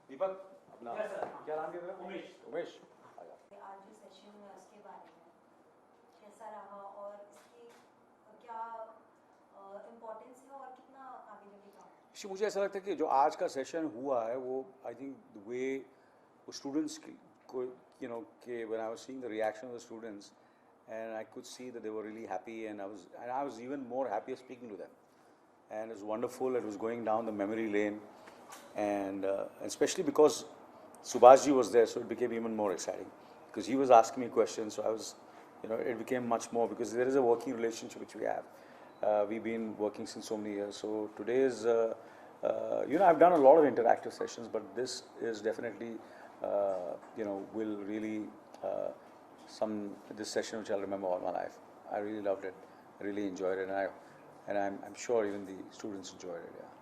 दीपक अपना क्या नाम क्या तेरा? उमेश। उमेश आज जो सेशन हुआ उसके बारे में कैसा रहा और इसकी क्या इम्पोर्टेंस है और कितना आगे जाके काम है? इससे मुझे ऐसा लगता है कि जो आज का सेशन हुआ है वो I think the way students को कि when I was seeing the reaction of the students and I could see that they were really happy and I was even more happier speaking to them and it was wonderful. It was going down the memory lane and especially because Subhashji was there, so it became even more exciting because he was asking me questions, so I was it became much more because there is a working relationship which we have. We've been working since so many years, so today is I've done a lot of interactive sessions, but this is definitely will really this session which I'll remember all my life. I really loved it. I really enjoyed it, and I'm sure even the students enjoyed it. Yeah.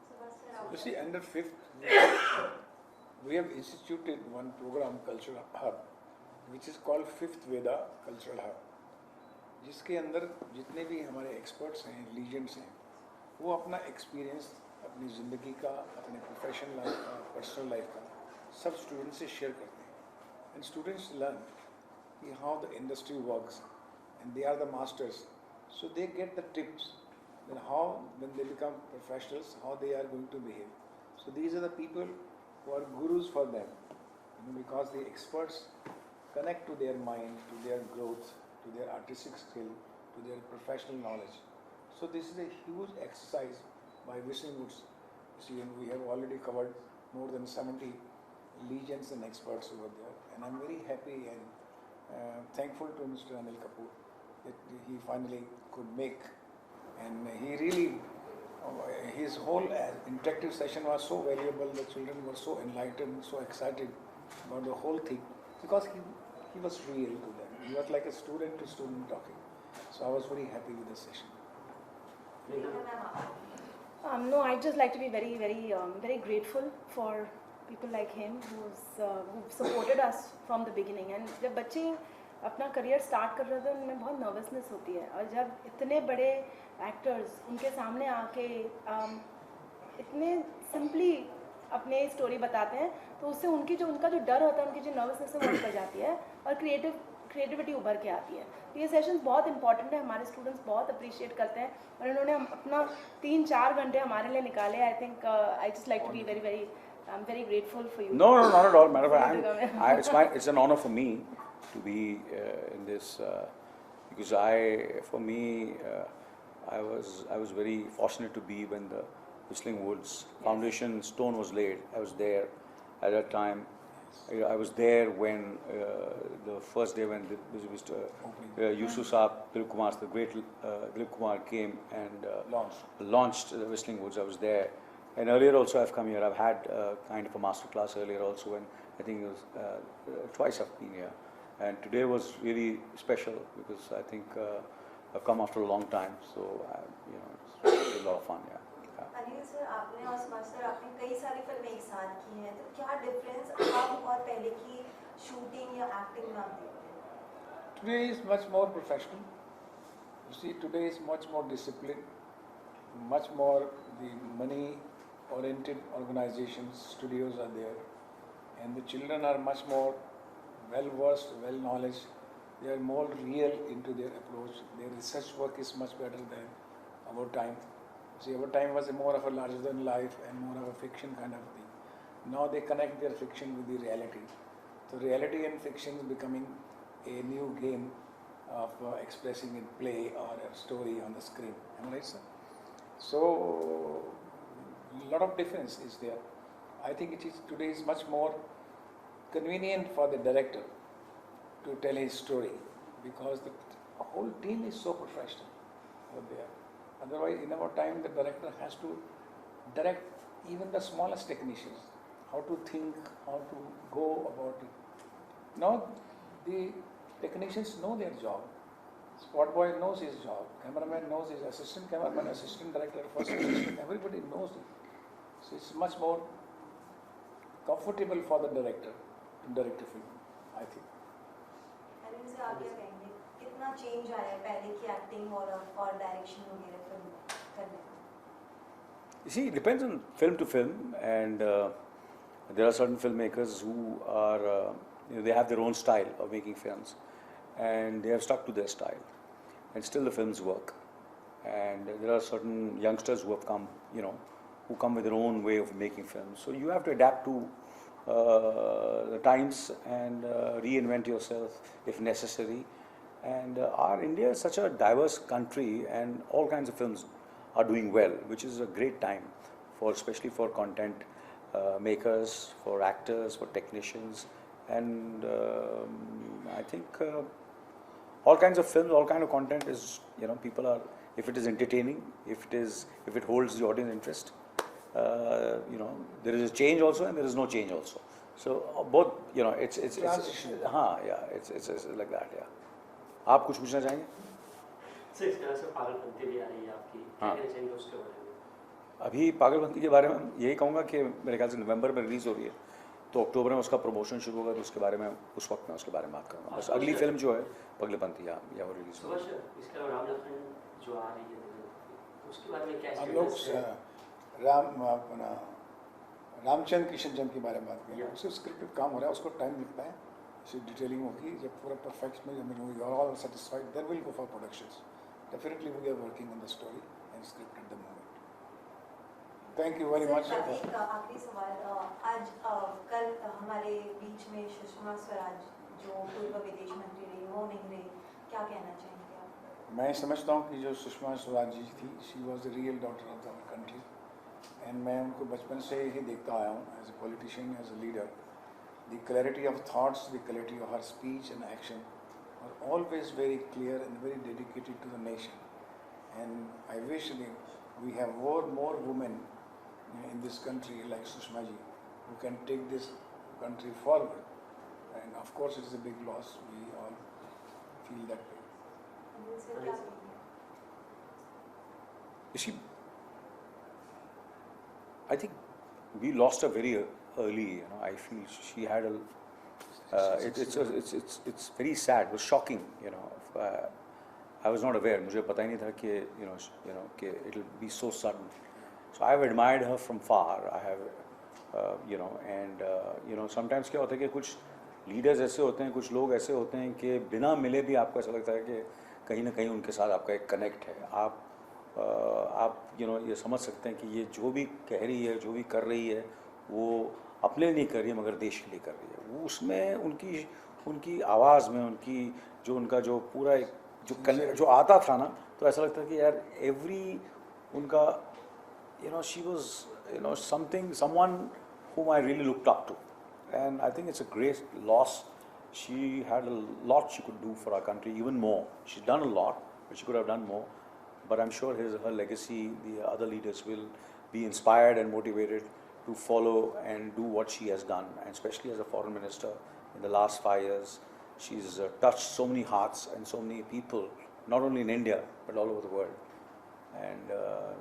So what's the You see, under fifth, we have instituted one program, Cultural Hub, which is called Fifth Veda Cultural Hub, जिसके अंदर जितने भी हमारे experts हैं, legends हैं, वो अपना experience अपनी ज़िंदगी का, अपने प्रोफेशनल लाइफ का, पर्सनल लाइफ का सब स्टूडेंट्स से शेयर करते हैं. And students learn how the industry works, and they are the masters, so they get the tips then how when they become professionals how they are going to behave. So these are the people who are gurus for them, because the experts connect to their mind, to their growth, to their artistic skill, to their professional knowledge. So this is a huge exercise by Whistling Woods. See, we have already covered more than 70 legends and experts over there, and I'm very happy and thankful to Mr. Anil Kapoor that he finally could make, and he really his whole interactive session was so valuable. The children were so enlightened, so excited about the whole thing because he was real to them. He was like a student to student talking, so I was very happy with the session. No, I'd just like to be very, very, very grateful for people like him who supported us from the beginning. And जब बच्चे अपना career start कर रहे थे उनमें बहुत nervousness होती है, और जब इतने बड़े एक्टर्स उनके सामने आके इतने सिंपली अपने स्टोरी बताते हैं तो उससे उनका जो डर होता है, उनकी जो नर्वसनेस है वो निकल जाती है और क्रिएटिविटी उभर के आती है. तो ये सेशंस बहुत इंपॉर्टेंट है, हमारे स्टूडेंट्स बहुत अप्रिशिएट करते हैं और इन्होंने अपना 3-4 घंटे हमारे लिए निकाले. I think I just like to be very very I'm very grateful for you. No, not at all. Matter of fact, it's an honor for me to be in this because I was very fortunate to be when the Whistling Woods Foundation stone was laid. I was there at that time. I was there when the first day when Mr. Yusuf Saab, Dilip Kumar, the great Dilip Kumar came and launched the Whistling Woods. I was there. And earlier also I've come here. I've had kind of a master class earlier also, and I think it was twice I've been here. And today was really special because I think I've come after a long time, so it's really a lot of fun. Anil sir, आपने और Subhash sir आपने कई सारी फिल्में एक साथ की हैं, तो क्या डिफरेंस अब और पहले की शूटिंग या एक्टिंग में आप देखते हैं? Today is much more professional. You see, today is much more disciplined, much more the money-oriented organizations, studios are there, and the children are much more well-versed, well-knowledge. They are more real into their approach. Their research work is much better than our time. See, our time was more of a larger-than-life and more of a fiction kind of thing. Now they connect their fiction with the reality. So reality and fiction is becoming a new game of expressing in play or a story on the screen. Am I right, sir? So a lot of difference is there. I think today is much more convenient for the director to tell his story because the whole team is so professional over there. Otherwise, in our time, the director has to direct even the smallest technicians, how to think, how to go about it. Now, the technicians know their job. Spot boy knows his job. Cameraman knows his assistant cameraman, assistant director, first assistant. Everybody knows it. So it's much more comfortable for the director to direct a film, I think. Anil sir, आप क्या कहेंगे? कितना change आया है पहले की acting और direction वगैरह फिल्म करने में? You see, it depends on film to film, and There are certain filmmakers who are, they have their own style of making films, and they have stuck to their style, and still the films work. And there are certain youngsters who have come, who come with their own way of making films. So you have to adapt to the times and reinvent yourself if necessary. And our India is such a diverse country, and all kinds of films are doing well, which is a great time for, especially for content makers, for actors, for technicians, and I think all kinds of films, all kind of content is, people are, if it is entertaining, if it holds the audience interest, there is a change also and there is no change also. So both, it's like that, yeah. आप कुछ पूछना चाहेंगे? Sir इस तरह से पागलपंती भी आ रही है आपकी, क्या कहना चाहेंगे उसके बारे में? अभी पागलपंती के बारे में यही कहूँगा कि मेरे ख्याल से नवंबर में रिलीज़ हो रही है, तो अक्टूबर में उसका प्रमोशन शुरू होगा, तो उसके बारे में उस वक्त मैं उसके बारे में बात करूँगा. बस अगली फिल्म जो है पागलपंती, या वो रिलीज़ होगी. इसके अलावा राम लखन जो आ रही है उसके बारे में क्या हम लोग रामचंद्र किशन के बारे में बात करें. उससे स्क्रिप्ट पे काम हो रहा है, उसको टाइम मिलता है, उसकी डिटेलिंग होगी. जब पूरा परफेक्ट में we are all satisfied, there will go for productions. Definitely we are working on the story and script at the moment. Thank you very much. एक आखिरी सवाल. आज कल हमारे बीच में सुषमा स्वराज जो पूर्व विदेश मंत्री रही, वो नहीं रही, क्या कहना चाहेंगे आप? मैं समझता हूँ कि जो सुषमा स्वराज जी थी, she was the real daughter of our country, and मैं उनको बचपन से ही देखता आया हूँ as a politician, as a leader. The clarity of thoughts, the clarity of her speech and action are always very clear and very dedicated to the nation. And I wish we have more women in this country like Sushma ji who can take this country forward. And of course it is a big loss, we all feel that way. Sir क्या कहेंगे? You see, I think we lost her very early. I feel she had a. It's very sad. It was shocking. I was not aware. मुझे पता ही नहीं था कि कि it'll be so sudden. So I have admired her from far. I have, and sometimes क्या होता है कि कुछ लीडर्स ऐसे होते हैं, कुछ लोग ऐसे होते हैं कि बिना मिले भी आपको ऐसा लगता है कि कहीं ना कहीं उनके साथ आपका एक कनेक्ट है. आप ये समझ सकते हैं कि ये जो भी कह रही है, जो भी कर रही है, वो अपने लिए नहीं कर रही है मगर देश के लिए कर रही है. वो उसमें उनकी आवाज़ में उनका जो पूरा जो आता था ना, तो ऐसा लगता है कि यार एवरी उनका she was someone whom I really looked up to, and I think it's a great loss. She had a lot she could do for our country, even more. She's done a lot, but she could have done more. But I'm sure her legacy, the other leaders will be inspired and motivated to follow and do what she has done, and especially as a foreign minister in the last 5 years. She's touched so many hearts and so many people, not only in India, but all over the world. And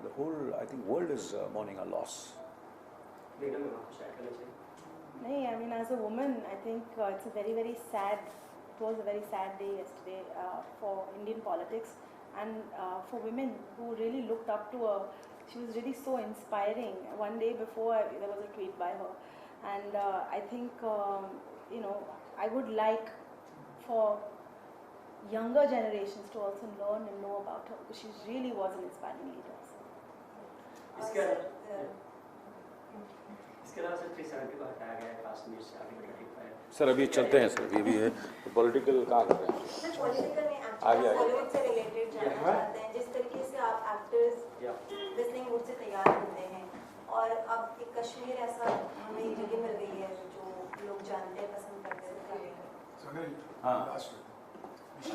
the whole, I think, world is mourning a loss. नहीं, I mean, as a woman, I think it's a very, very sad. It was a very sad day yesterday for Indian politics, and for women who really looked up to her. She was really so inspiring. One day before, there was a tweet by her, and I think I would like for younger generations to also learn and know about her, because she really was an inspiring leader. इसके अलावा sir 370 को हटाया गया है कश्मीर से, article 35. Sir अभी चलते हैं सर, अभी है पॉलिटिकल कहाँ कर रहे हैं. सर पॉलिटिकल में एक्चुअली बॉलीवुड से रिलेटेड जानना चाहते हैं. जिस तरीके से आप एक्टर्स लिसनिंग मूड से तैयार होते हैं, और अब एक कश्मीर ऐसा हमें जगह मिल गई है जो लोग जानते हैं, पसंद करते हैं. Sunil, हाँ. last week. So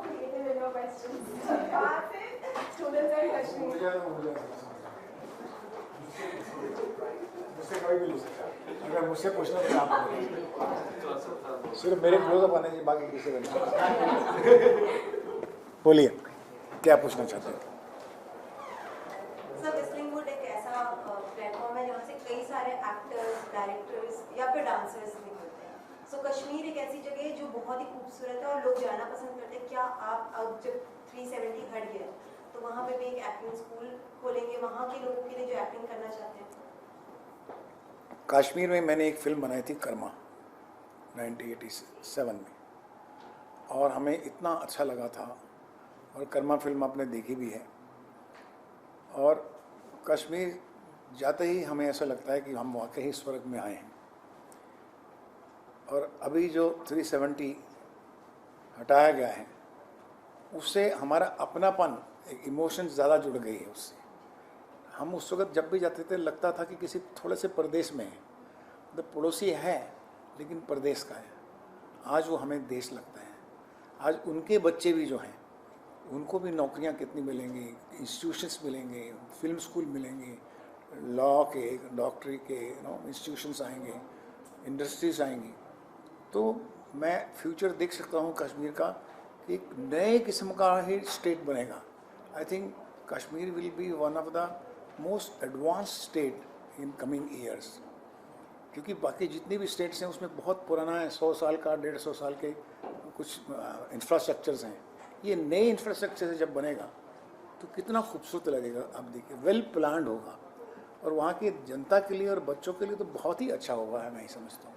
creative in your questions. Students and Kashmir. मुझसे कोई भी ले सकता है. अगर मुझसे पूछना तो आप सिर्फ मेरे क्लोज आने से बाकी किसी को नहीं. बोलिए, क्या पूछना चाहते हैं? सर लिसनिंग मूड एक ऐसा प्लेटफॉर्म है जहाँ से कई सारे एक्टर्स, डायरेक्टर्स या फिर डांसर्स निकलते हैं. सो कश्मीर एक ऐसी जगह है जो बहुत ही खूबसूरत है और लोग जाना पसंद करते हैं. क्या आप अब जब 370 हट गया तो वहाँ पे भी एक एक्टिंग स्कूल खोलेंगे वहाँ के लोगों के लिए जो एक्टिंग करना चाहते हैं? कश्मीर में मैंने एक फिल्म बनाई थी कर्मा 1987 में, और हमें इतना अच्छा लगा था, और कर्मा फिल्म आपने देखी भी है। और कश्मीर जाते ही हमें ऐसा लगता है कि हम वाकई ही स्वर्ग में आए हैं। और अभी जो 370 हटाया गया है उससे हमारा अपनापन, एक इमोशन ज़्यादा जुड़ गई है उससे। हम उस वक्त जब भी जाते थे लगता था कि किसी थोड़े से प्रदेश में है, मतलब पड़ोसी है लेकिन प्रदेश का है। आज वो हमें देश लगता है। आज उनके बच्चे भी जो हैं उनको भी नौकरियां कितनी मिलेंगी, इंस्टीट्यूशंस मिलेंगे, फिल्म स्कूल मिलेंगे, लॉ के, डॉक्टरी के इंस्टीट्यूशंस आएंगे, इंडस्ट्रीज आएंगी। तो मैं फ्यूचर देख सकता हूँ कश्मीर का कि एक नए किस्म का ही स्टेट बनेगा। I think Kashmir will be one of the most advance state in coming years, क्योंकि बाकी जितनी भी स्टेट्स हैं उसमें बहुत पुराना है, 100 साल का, 150 साल के कुछ इंफ्रास्ट्रक्चर्स हैं। ये नए इंफ्रास्ट्रक्चर से जब बनेगा तो कितना खूबसूरत लगेगा। आप देखिए, वेल प्लान्ड होगा, और वहाँ की जनता के लिए और बच्चों के लिए तो बहुत ही अच्छा होगा, मैं ही समझता हूँ।